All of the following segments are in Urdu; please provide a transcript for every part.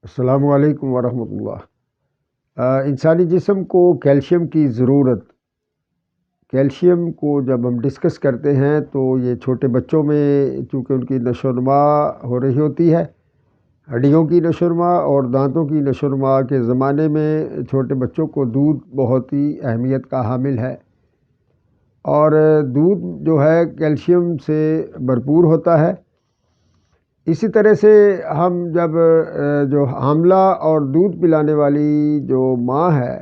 السلام علیکم ورحمۃ اللہ۔ انسانی جسم کو کیلشیم کی ضرورت، کیلشیم کو جب ہم ڈسکس کرتے ہیں تو یہ چھوٹے بچوں میں چونکہ ان کی نشو و نما ہو رہی ہوتی ہے، ہڈیوں کی نشو و نما اور دانتوں کی نشو و نما کے زمانے میں چھوٹے بچوں کو دودھ بہت ہی اہمیت کا حامل ہے، اور دودھ جو ہے کیلشیم سے بھرپور ہوتا ہے۔ اسی طرح سے ہم جب جو حاملہ اور دودھ پلانے والی جو ماں ہے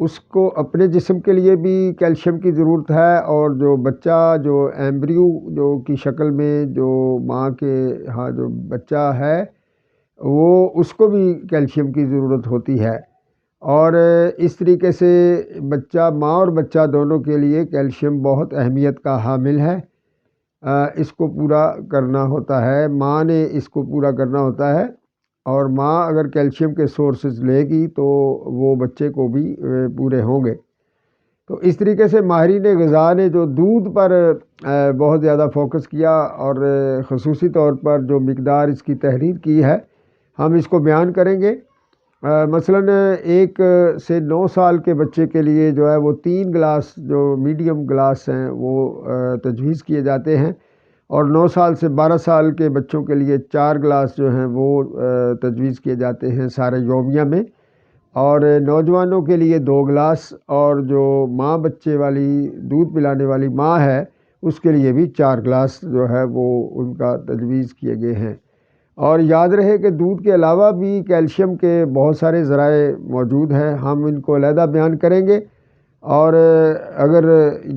اس کو اپنے جسم کے لیے بھی کیلشیم کی ضرورت ہے، اور جو بچہ جو ایمبریو جو کی شکل میں جو ماں کے ہاں جو بچہ ہے وہ اس کو بھی کیلشیم کی ضرورت ہوتی ہے، اور اس طریقے سے ماں اور بچہ دونوں کے لیے کیلشیم بہت اہمیت کا حامل ہے۔ اس کو پورا کرنا ہوتا ہے، ماں نے اس کو پورا کرنا ہوتا ہے، اور ماں اگر کیلشیم کے سورسز لے گی تو وہ بچے کو بھی پورے ہوں گے۔ تو اس طریقے سے ماہرین غذا نے جو دودھ پر بہت زیادہ فوکس کیا، اور خصوصی طور پر جو مقدار اس کی تحریر کی ہے ہم اس کو بیان کریں گے۔ مثلاً 1 سے 9 سال کے بچے کے لیے جو ہے وہ 3 گلاس جو میڈیم گلاس ہیں وہ تجویز کیے جاتے ہیں، اور 9 سال سے 12 سال کے بچوں کے لیے 4 گلاس جو ہیں وہ تجویز کیے جاتے ہیں سارے یومیہ میں، اور نوجوانوں کے لیے 2 گلاس، اور جو ماں بچے والی دودھ پلانے والی ماں ہے اس کے لیے بھی 4 گلاس جو ہے وہ ان کا تجویز کیے گئے ہیں۔ اور یاد رہے کہ دودھ کے علاوہ بھی کیلشیم کے بہت سارے ذرائع موجود ہیں، ہم ان کو علیحدہ بیان کریں گے، اور اگر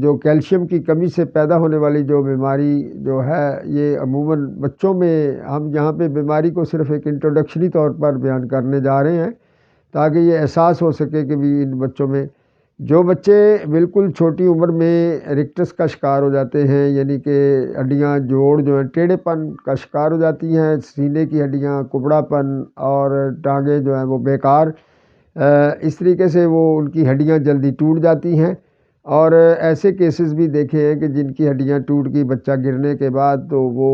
جو کیلشیم کی کمی سے پیدا ہونے والی جو بیماری جو ہے یہ عموماً بچوں میں، ہم یہاں پہ بیماری کو صرف ایک انٹروڈکشنی طور پر بیان کرنے جا رہے ہیں تاکہ یہ احساس ہو سکے کہ بھی ان بچوں میں جو بچے بالکل چھوٹی عمر میں رکٹس کا شکار ہو جاتے ہیں، یعنی کہ ہڈیاں جوڑ جو ہیں ٹیڑھے پن کا شکار ہو جاتی ہیں، سینے کی ہڈیاں کبڑا پن اور ٹانگیں جو ہیں وہ بیکار، اس طریقے سے وہ ان کی ہڈیاں جلدی ٹوٹ جاتی ہیں، اور ایسے کیسز بھی دیکھے ہیں کہ جن کی ہڈیاں ٹوٹ گئی بچہ گرنے کے بعد تو وہ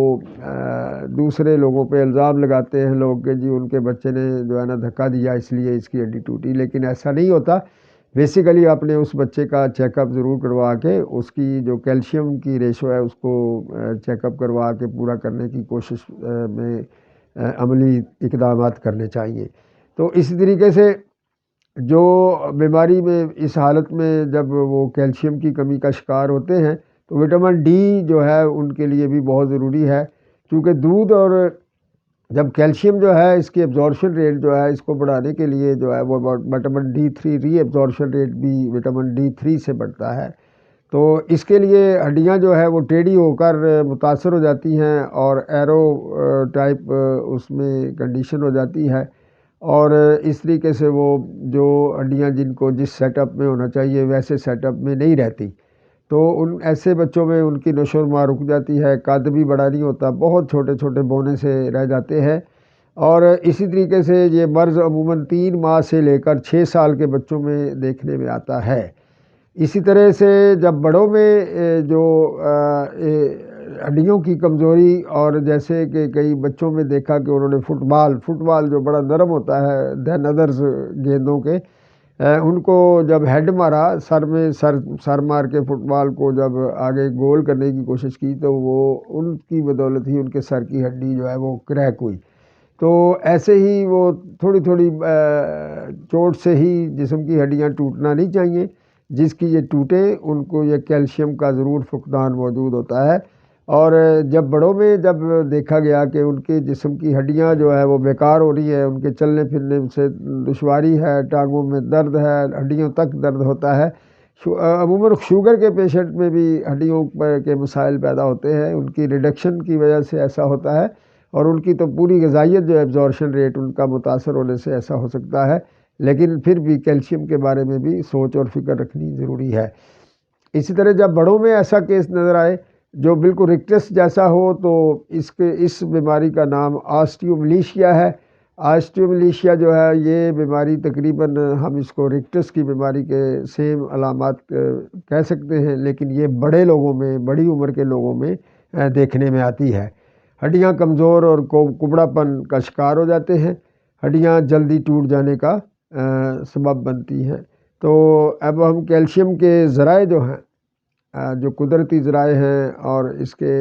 دوسرے لوگوں پہ الزام لگاتے ہیں لوگ کہ جی ان کے بچے نے جو ہے نا دھکا دیا اس لیے اس کی ہڈی ٹوٹی، لیکن ایسا نہیں ہوتا۔ بیسیکلی آپ نے اس بچے کا چیک اپ ضرور کروا کے اس کی جو کیلشیم کی ریشو ہے اس کو چیک اپ کروا کے پورا کرنے کی کوشش میں عملی اقدامات کرنے چاہیے۔ تو اسی طریقے سے جو بیماری میں اس حالت میں جب وہ کیلشیم کی کمی کا شکار ہوتے ہیں تو وٹامن ڈی جو ہے ان کے لیے بھی بہت ضروری ہے، کیونکہ دودھ اور جب کیلشیم جو ہے اس کی ایبزارپشن ریٹ جو ہے اس کو بڑھانے کے لیے جو ہے وہ وٹامن ڈی 3 ری ایبزارپشن ریٹ بھی وٹامن ڈی 3 سے بڑھتا ہے، تو اس کے لیے ہڈیاں جو ہے وہ ٹیڑھی ہو کر متاثر ہو جاتی ہیں، اور ایرو ٹائپ اس میں کنڈیشن ہو جاتی ہے، اور اس طریقے سے وہ جو ہڈیاں جن کو جس سیٹ اپ میں ہونا چاہیے ویسے سیٹ اپ میں نہیں رہتی، تو ان ایسے بچوں میں ان کی نشو و نما رک جاتی ہے، قد بھی بڑا نہیں ہوتا، بہت چھوٹے چھوٹے بونے سے رہ جاتے ہیں، اور اسی طریقے سے یہ مرض عموماً 3 ماہ سے لے کر 6 سال کے بچوں میں دیکھنے میں آتا ہے۔ اسی طرح سے جب بڑوں میں جو ہڈیوں کی کمزوری، اور جیسے کہ کئی بچوں میں دیکھا کہ انہوں نے فٹ بال جو بڑا نرم ہوتا ہے دین ادرز گیندوں کے، ان کو جب ہیڈ مارا سر مار کے فٹ بال کو جب آگے گول کرنے کی کوشش کی تو وہ ان کی بدولت ہی ان کے سر کی ہڈی جو ہے وہ کریک ہوئی۔ تو ایسے ہی وہ تھوڑی تھوڑی چوٹ سے ہی جسم کی ہڈیاں ٹوٹنا نہیں چاہیے، جس کی یہ ٹوٹیں ان کو یہ کیلشیم کا ضرور فقدان موجود ہوتا ہے، اور جب بڑوں میں جب دیکھا گیا کہ ان کے جسم کی ہڈیاں جو ہے وہ بیکار ہو رہی ہے، ان کے چلنے پھرنے سے دشواری ہے، ٹانگوں میں درد ہے، ہڈیوں تک درد ہوتا ہے، عموماً شوگر کے پیشنٹ میں بھی ہڈیوں کے مسائل پیدا ہوتے ہیں، ان کی ریڈکشن کی وجہ سے ایسا ہوتا ہے، اور ان کی تو پوری غذائیت جو ایبزارپشن ریٹ ان کا متاثر ہونے سے ایسا ہو سکتا ہے، لیکن پھر بھی کیلشیم کے بارے میں بھی سوچ اور فکر رکھنی ضروری ہے۔ اسی طرح جب بڑوں میں ایسا کیس نظر آئے جو بالکل رکٹس جیسا ہو تو اس بیماری کا نام آسٹیوملیشیا ہے۔ آسٹیوملیشیا جو ہے یہ بیماری تقریباً ہم اس کو رکٹس کی بیماری کے سیم علامات کہہ سکتے ہیں، لیکن یہ بڑے لوگوں میں، بڑی عمر کے لوگوں میں دیکھنے میں آتی ہے۔ ہڈیاں کمزور اور کبڑا پن کا شکار ہو جاتے ہیں، ہڈیاں جلدی ٹوٹ جانے کا سبب بنتی ہیں۔ تو اب ہم کیلشیم کے ذرائع جو ہیں، جو قدرتی ذرائع ہیں اور اس کے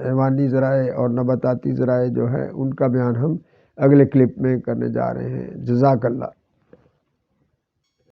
حیوانی ذرائع اور نباتاتی ذرائع جو ہے، ان کا بیان ہم اگلے کلپ میں کرنے جا رہے ہیں۔ جزاک اللہ۔